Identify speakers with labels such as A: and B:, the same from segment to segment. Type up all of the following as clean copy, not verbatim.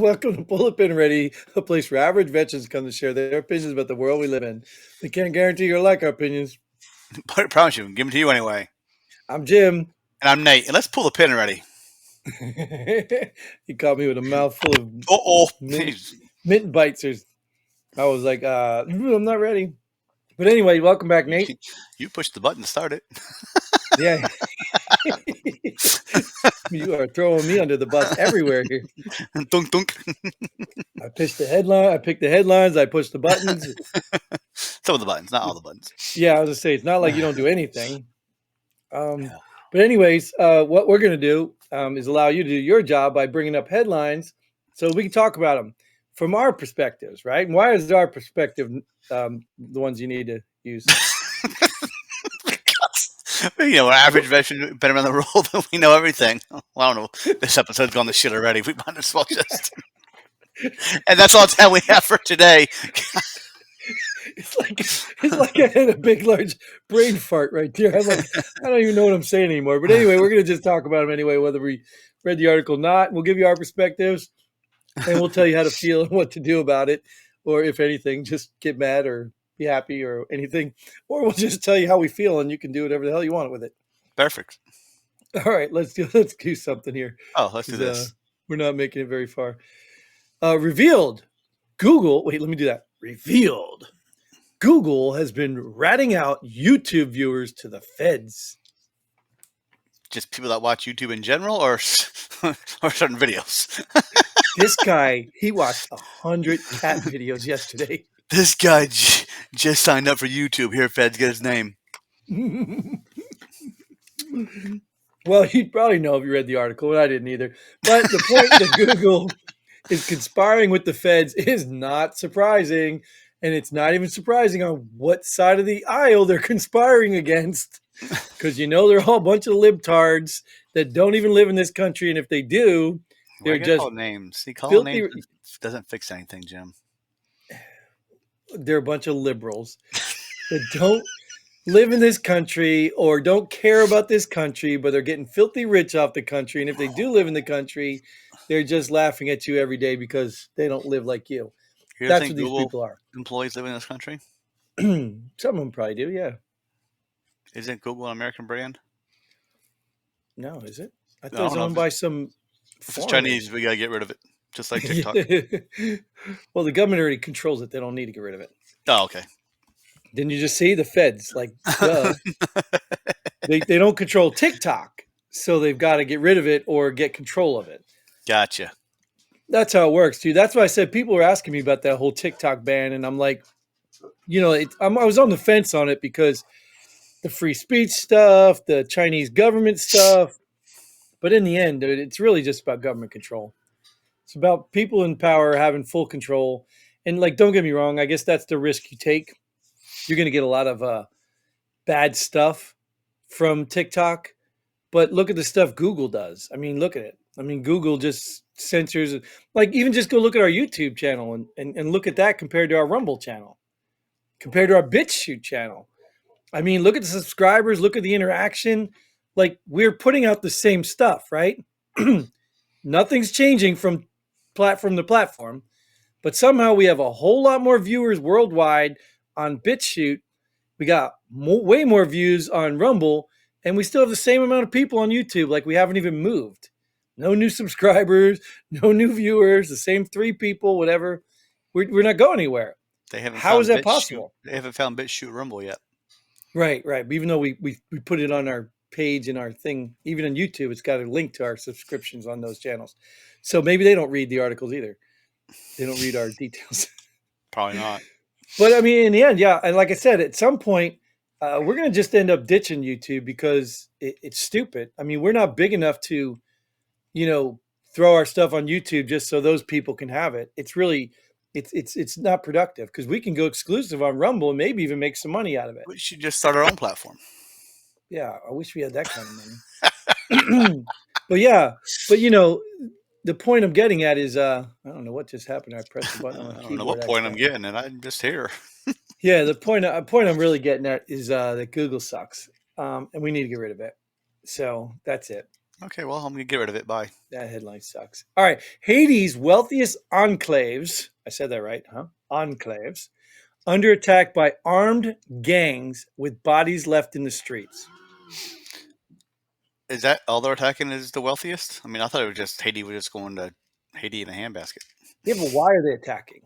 A: Welcome to Pull Up and Ready, a place where average veterans come to share their opinions about the world we live in. We can't guarantee you'll like our opinions.
B: But I promise you, give them to you anyway.
A: I'm Jim.
B: And I'm Nate. And let's pull the pin already.
A: He caught me with a mouthful of
B: Oh,
A: mint bites. I was like, I'm not ready. But anyway, welcome back, Nate.
B: You pushed the button to start it.
A: Yeah. You are throwing me under the bus everywhere here.
B: Dunk, dunk.
A: I picked the headlines. I pushed the buttons.
B: Some of the buttons, not all the buttons.
A: Yeah, I was going to say, it's not like you don't do anything. But anyways, what we're going to do is allow you to do your job by bringing up headlines so we can talk about them from our perspectives, right? And why is our perspective the ones you need to use?
B: We're average veteran, been around the world, we know everything. Well, I don't know. This episode's gone to shit already. We might as well just. And that's all the time we have for today.
A: It's like I had a big, large brain fart right there. I'm like, I don't even know what I'm saying anymore. But anyway, we're going to just talk about them anyway, whether we read the article or not. We'll give you our perspectives, and we'll tell you how to feel and what to do about it. Or if anything, just get mad or be happy or anything. Or we'll just tell you how we feel, and you can do whatever the hell you want with it.
B: Perfect.
A: All right, let's do something here.
B: Oh, let's do this.
A: We're not making it very far. Revealed. Google. Wait, let me do that. Revealed. Google has been ratting out YouTube viewers to the feds.
B: Just people that watch YouTube in general, or certain videos?
A: This guy, he watched 100 cat videos yesterday.
B: This guy just signed up for YouTube. Here, feds, get his name.
A: Well, you'd probably know if you read the article, and I didn't either. But the point that Google is conspiring with the feds is not surprising. And it's not even surprising on what side of the aisle they're conspiring against. Because they're all a bunch of libtards that don't even live in this country. And if they do, they're just
B: call names. See, calling names doesn't fix anything, Jim.
A: They're a bunch of liberals that don't live in this country or don't care about this country, but they're getting filthy rich off the country. And if they do live in the country, they're just laughing at you every day because they don't live like you. That's what these people are.
B: Employees living in this country?
A: Some of them probably do, yeah.
B: Isn't Google an American brand?
A: No, is it? I thought it was owned by some.
B: If it's Chinese, we gotta get rid of it, just like TikTok.
A: Well, the government already controls it. They don't need to get rid of it.
B: Oh, okay.
A: Didn't you just see the feds? Like, they don't control TikTok, so they've got to get rid of it or get control of it.
B: Gotcha.
A: That's how it works, too. That's why I said people were asking me about that whole TikTok ban, and I'm like, I was on the fence on it because the free speech stuff, the Chinese government stuff, but in the end, it's really just about government control. It's about people in power having full control, and don't get me wrong, I guess that's the risk you take. You're going to get a lot of bad stuff from TikTok, but look at the stuff Google does. I mean, look at it. I mean, Google just censors, even just go look at our YouTube channel and look at that compared to our Rumble channel, compared to our BitChute channel. I mean, look at the subscribers, look at the interaction. We're putting out the same stuff, right? Nothing's changing from platform to platform, but somehow we have a whole lot more viewers worldwide on BitChute. We got way more views on Rumble, and we still have the same amount of people on YouTube. We haven't even moved. No new subscribers, no new viewers, the same 3 people, whatever. We're not going anywhere. How is that possible?
B: They haven't found BitChute Rumble yet.
A: Right. Even though we put it on our page and our thing, even on YouTube, it's got a link to our subscriptions on those channels. So maybe they don't read the articles either. They don't read our details.
B: Probably not.
A: But I mean, in the end, yeah. And like I said, at some point, we're going to just end up ditching YouTube because it's stupid. I mean, we're not big enough to, throw our stuff on YouTube just so those people can have it. It's really, it's not productive because we can go exclusive on Rumble and maybe even make some money out of it.
B: We should just start our own platform.
A: Yeah, I wish we had that kind of money. But the point I'm getting at is, I don't know what just happened. I pressed the button on the keyboard.
B: I don't know what point I'm getting, and I'm just here.
A: Yeah, the point I'm really getting at is that Google sucks, and we need to get rid of it. So that's it.
B: Okay, well, I'm gonna get rid of it. Bye.
A: That headline sucks. All right. Haiti's wealthiest enclaves, I said that right, huh? Enclaves, under attack by armed gangs with bodies left in the streets.
B: Is that all they're attacking? Is the wealthiest? I mean, I thought it was just Haiti was just going to Haiti in a handbasket.
A: Yeah, but why are they attacking?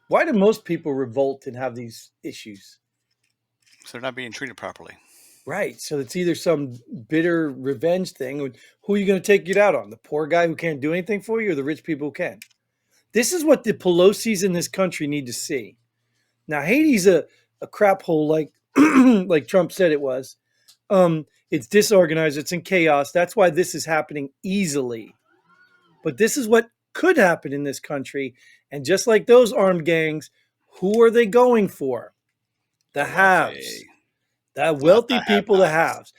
A: Why do most people revolt and have these issues?
B: So they're not being treated properly.
A: Right. So it's either some bitter revenge thing. Who are you going to take it out on? The poor guy who can't do anything for you or the rich people who can? This is what the Pelosi's in this country need to see. Now, Haiti's a crap hole like like Trump said it was. It's disorganized. It's in chaos. That's why this is happening easily. But this is what could happen in this country. And just like those armed gangs, who are they going for? The haves. The wealthy people, the haves.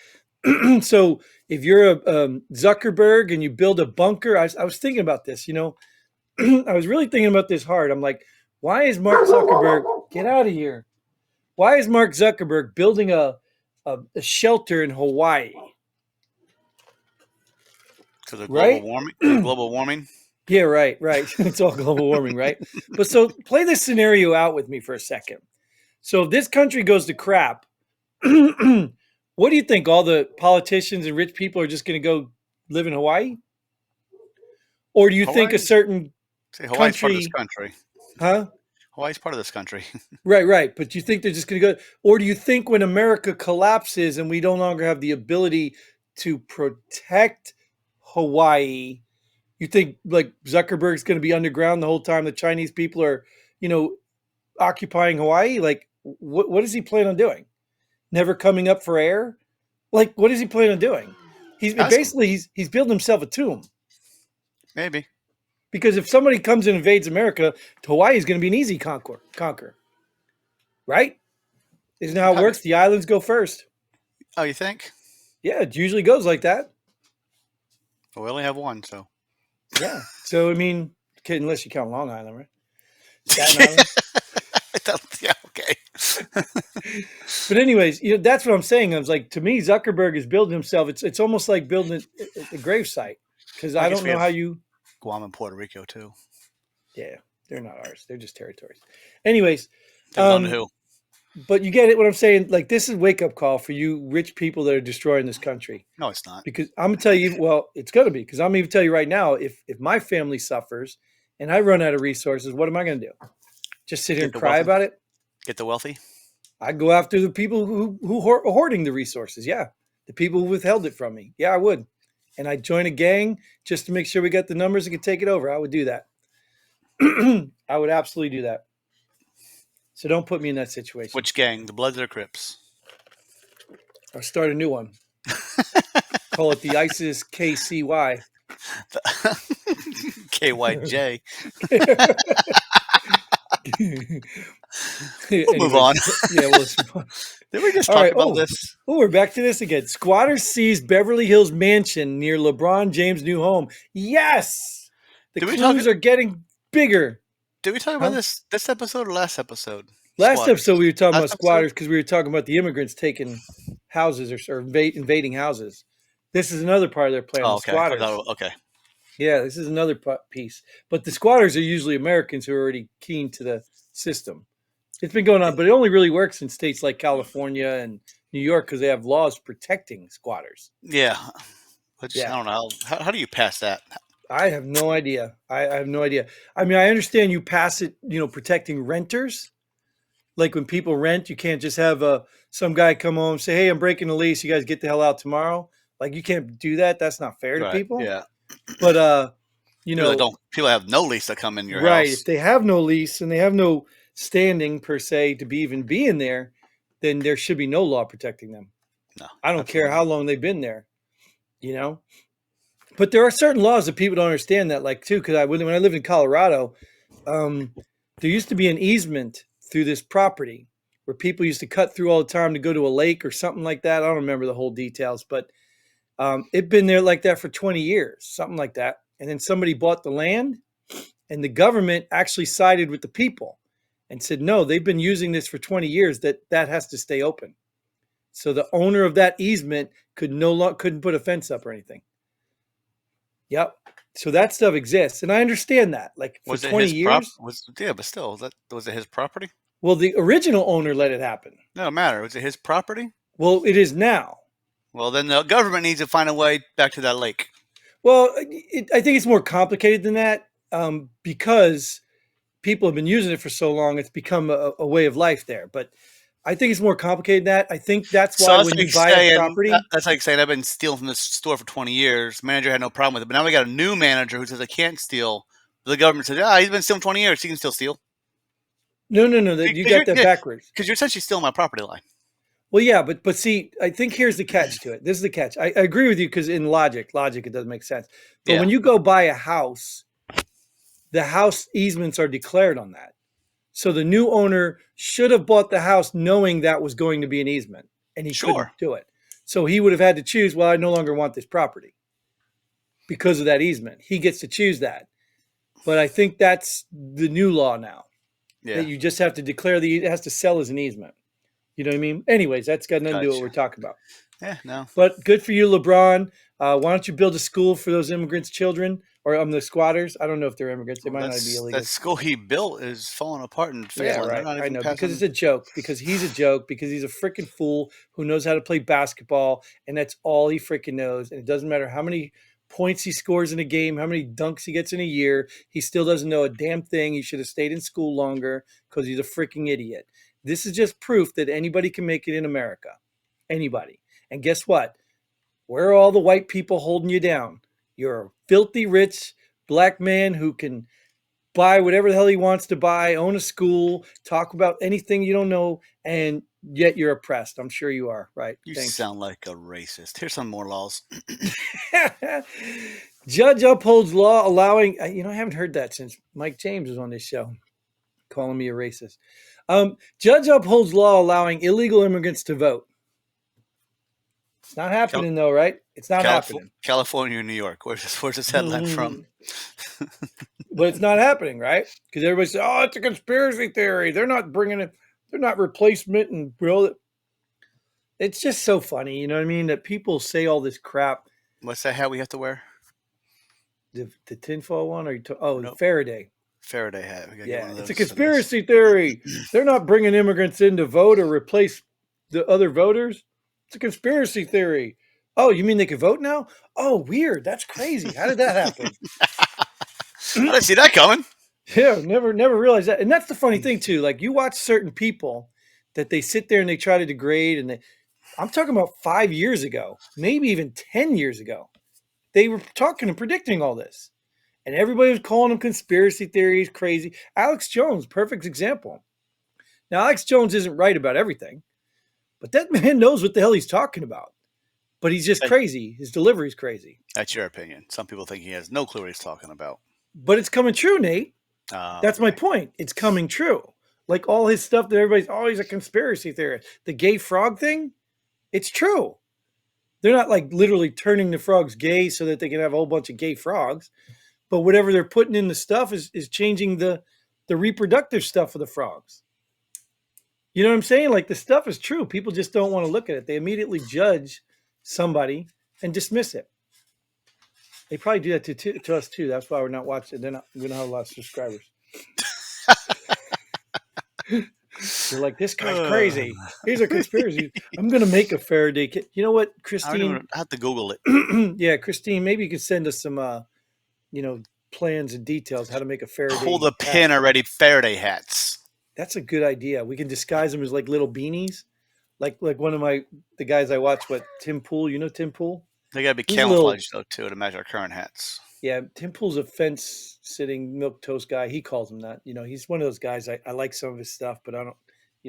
A: So if you're a Zuckerberg and you build a bunker, I was thinking about this, I was really thinking about this hard. I'm like, why is Mark Zuckerberg, get out of here. Why is Mark Zuckerberg building a shelter in Hawaii?
B: Because of global warming? Global warming?
A: Yeah, right. It's all global warming, right? But so play this scenario out with me for a second. So if this country goes to crap, what do you think? All the politicians and rich people are just going to go live in Hawaii? Or do you think a certain
B: Hawaii's part of this country?
A: Huh?
B: Hawaii's part of this country.
A: Right. But you think they're just going to go? Or do you think when America collapses and we no longer have the ability to protect Hawaii, you think like Zuckerberg's going to be underground the whole time the Chinese people are, occupying Hawaii? Like, what does he plan on doing? Never coming up for air? Like, what is he planning on doing? He's building himself a tomb.
B: Maybe.
A: Because if somebody comes and invades America, Hawaii is going to be an easy conquer. Right? Isn't that how it works? The islands go first.
B: Oh, you think?
A: Yeah, it usually goes like that.
B: Well, we only have one, so.
A: Yeah. So, I mean, unless you count Long Island, right? Staten Island.
B: Yeah, okay.
A: But anyways, that's what I'm saying. I was like, to me, Zuckerberg is building himself. It's almost like building a gravesite. Because I don't know how you...
B: Guam and Puerto Rico, too.
A: Yeah, they're not ours. They're just territories. Anyways.
B: On who?
A: But you get it what I'm saying? Like, this is a wake-up call for you rich people that are destroying this country.
B: No, it's not.
A: Because I'm going to tell you, well, it's going to be. Because I'm going to tell you right now, if my family suffers and I run out of resources, what am I going to do? Just sit here and cry about it?
B: Get the wealthy?
A: I'd go after the people who are hoarding the resources. Yeah. The people who withheld it from me. Yeah, I would. And I'd join a gang just to make sure we got the numbers and could take it over. I would do that. I would absolutely do that. So don't put me in that situation.
B: Which gang? The Bloods or Crips?
A: I'll start a new one. Call it the ISIS KCY.
B: KYJ.
A: We'll
B: move on.
A: Yeah, we'll move on.
B: Did we just talk about this?
A: Oh, we're back to this again. Squatters seized Beverly Hills mansion near LeBron James' new home. Yes! The clues are getting bigger.
B: Did we talk about this episode or last episode?
A: Last episode we were talking about squatters because we were talking about the immigrants taking houses or invading houses. This is another part of their plan.
B: Oh, okay.
A: Squatters.
B: Okay.
A: Yeah, this is another piece. But the squatters are usually Americans who are already keen to the system. It's been going on, but it only really works in states like California and New York because they have laws protecting squatters.
B: Yeah. I don't know. How do you pass that?
A: I have no idea. I have no idea. I mean, I understand you pass it, protecting renters. Like when people rent, you can't just have some guy come home and say, hey, I'm breaking the lease. You guys get the hell out tomorrow. Like you can't do that. That's not fair to people.
B: Yeah.
A: But,
B: people have no lease to come in your house.
A: Right. If they have no lease and they have no standing per se to be in there, then there should be no law protecting them.
B: No.
A: I don't care how long they've been there, But there are certain laws that people don't understand that, like, too, because when I lived in Colorado, there used to be an easement through this property where people used to cut through all the time to go to a lake or something like that. I don't remember the whole details, but it'd been there like that for 20 years, something like that. And then somebody bought the land and the government actually sided with the people and said, no, they've been using this for 20 years, that has to stay open. So the owner of that easement couldn't put a fence up or anything. Yep. So that stuff exists, and I understand that. Like for
B: Was it
A: 20
B: his
A: years,
B: but still, was it his property?
A: well, the original owner let it happen.
B: No matter. Was it his property?
A: Well, it is now.
B: Well, then the government needs to find a way back to that lake.
A: Well, I think it's more complicated than that because people have been using it for so long. It's become a way of life there. But I think it's more complicated than that. I think that's
B: So
A: why when you buy a property,
B: that's like saying I've been stealing from this store for 20 years. Manager had no problem with it, but now we got a new manager who says I can't steal. The government says, he's been stealing 20 years. He can still steal.
A: no, that you got that backwards.
B: Because you're essentially stealing my property line.
A: Well, yeah, but see, I think here's the catch to it. This is the catch. I agree with you because in logic, it doesn't make sense. But
B: Yeah.
A: when you go buy a house, the house easements are declared on that. So the new owner should have bought the house knowing that was going to be an easement, and he couldn't do it. So he would have had to choose, well, I no longer want this property because of that easement. He gets to choose that. But I think that's the new law now.
B: Yeah.
A: That you just have to declare it has to sell as an easement. You know what I mean? Anyways, that's got nothing to do with what we're talking about.
B: Yeah, no.
A: But good for you, LeBron. Why don't you build a school for those immigrants' children or the squatters? I don't know if they're immigrants. They might not be illegal.
B: That school he built is falling apart and failing.
A: Yeah, right. I know because it's a joke. Because he's a joke. Because he's a freaking fool who knows how to play basketball, and that's all he freaking knows. And it doesn't matter how many points he scores in a game, how many dunks he gets in a year. He still doesn't know a damn thing. He should have stayed in school longer because he's a freaking idiot. This is just proof that anybody can make it in America. Anybody. And guess what? Where are all the white people holding you down? You're a filthy rich black man who can buy whatever the hell he wants to buy, own a school, talk about anything you don't know, and yet you're oppressed. I'm sure you are, right?
B: You sound like a racist. Here's some more laws.
A: Judge upholds law allowing, I haven't heard that since Mike James was on this show, calling me a racist. Judge upholds law allowing illegal immigrants to vote. It's not happening though, right? It's not happening.
B: California or New York. Where's this headline from?
A: But it's not happening, right? Because everybody says, "Oh, it's a conspiracy theory. They're not bringing it. They're not replacement." And it's just so funny, you know what I mean? That people say all this crap.
B: What's that hat we have to wear?
A: The tinfoil one, or
B: Nope.
A: Faraday.
B: Faraday hat. We
A: yeah, it's a conspiracy theory. They're not bringing immigrants in to vote or replace the other voters. It's a conspiracy theory. Oh, you mean they could vote now? Oh, weird. That's crazy. How did that happen?
B: I didn't see that coming.
A: Yeah, never realized that. And that's the funny thing too. Like you watch certain people that they sit there and they try to degrade, and I'm talking about 5 years ago, maybe even 10 years ago. They were talking and predicting all this. And everybody was calling them conspiracy theories, crazy. Alex Jones, perfect example. Now, Alex Jones isn't right about everything, but that man knows what the hell he's talking about. But he's just crazy. His delivery's crazy.
B: That's your opinion. Some people think he has no clue what he's talking about.
A: But it's coming true, Nate. That's my point. It's coming true. Like all his stuff that everybody's, he's a conspiracy theorist. The gay frog thing, it's true. They're not like literally turning the frogs gay so that they can have a whole bunch of gay frogs. But whatever they're putting in the stuff is changing the reproductive stuff of the frogs. You know what I'm saying? Like the stuff is true. People just don't want to look at it. They immediately judge somebody and dismiss it. They probably do that to us too. That's why we're not watching. We don't have a lot of subscribers. They're like, this guy's crazy. He's a conspiracy. I'm going to make a Faraday kit. You know what, Christine?
B: I have to Google it.
A: Yeah, Christine, maybe you could send us some, plans and details how to make a Faraday.
B: Pull the pin already. Faraday hats.
A: That's a good idea. We can disguise them as like little beanies, like one of the guys I watch. Tim Pool? You know Tim Pool?
B: They got to be camouflaged though too to match our current hats.
A: Yeah, Tim Pool's a fence-sitting milk toast guy. He calls him that. He's one of those guys. I like some of his stuff, but I don't.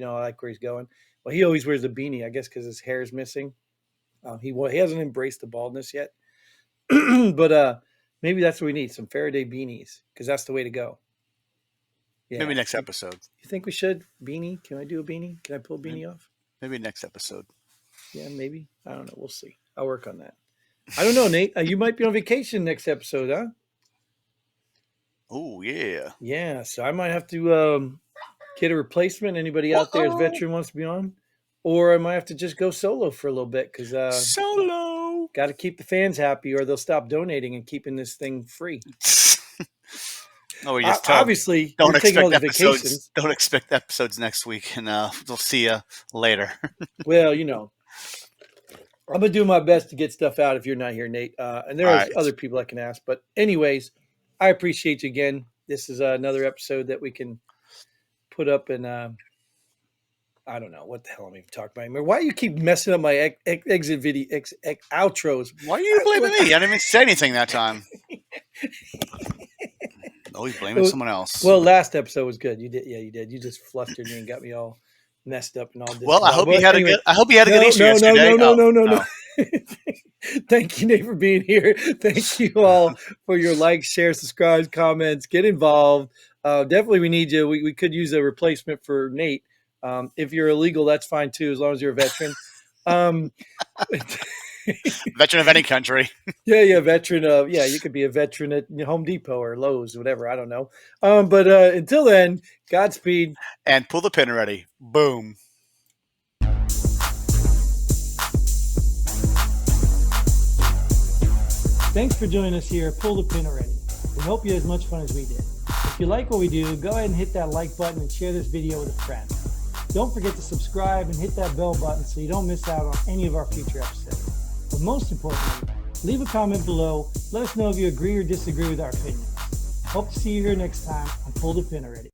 A: I like where he's going. Well, he always wears a beanie, I guess, because his hair is missing. He hasn't embraced the baldness yet, but maybe that's what we need, some Faraday beanies, because that's the way to go.
B: Yeah. Maybe next episode.
A: You think we should? Beanie? Can I do a beanie? Can I pull a beanie off?
B: Maybe next episode.
A: Yeah, maybe. I don't know. We'll see. I'll work on that. I don't know, Nate. You might be on vacation next episode, huh?
B: Oh, yeah.
A: Yeah, so I might have to get a replacement. Anybody out there as veteran wants to be on? or I might have to just go solo for a little bit because
B: Solo.
A: got to keep the fans happy, or they'll stop donating and keeping this thing free.
B: Oh, we just tell
A: Obviously,
B: don't
A: you're taking all
B: expect
A: the
B: episodes.
A: vacations.
B: Don't expect episodes next week, and we'll see you later.
A: Well, I'm gonna do my best to get stuff out if you're not here, Nate. And there
B: All
A: are
B: right.
A: other people I can ask, but anyways, I appreciate you again. This is another episode that we can put up, and I don't know what the hell I'm even talking about anymore. Why do you keep messing up my exit video outros?
B: Why are you blaming me? I didn't even say anything that time. Always blaming someone else.
A: Well, last episode was good. You did, yeah, you did. You just flustered me and got me all messed up and all this.
B: Well, I hope you had a good. I hope you had a good Easter
A: no,
B: yesterday.
A: No. Thank you, Nate, for being here. Thank you all for your likes, shares, subscribes, comments. Get involved. Definitely, we need you. We could use a replacement for Nate. If you're illegal, that's fine too, as long as you're a veteran.
B: Veteran of any country.
A: Yeah, veteran of, you could be a veteran at Home Depot or Lowe's, whatever. I don't know. But until then, Godspeed.
B: And pull the pin already. Boom.
A: Thanks for joining us here. Pull the pin already. We hope you had as much fun as we did. If you like what we do, go ahead and hit that like button and share this video with a friend. Don't forget to subscribe and hit that bell button so you don't miss out on any of our future episodes. But most importantly, leave a comment below. Let us know if you agree or disagree with our opinions. Hope to see you here next time on Pull the Pin Already.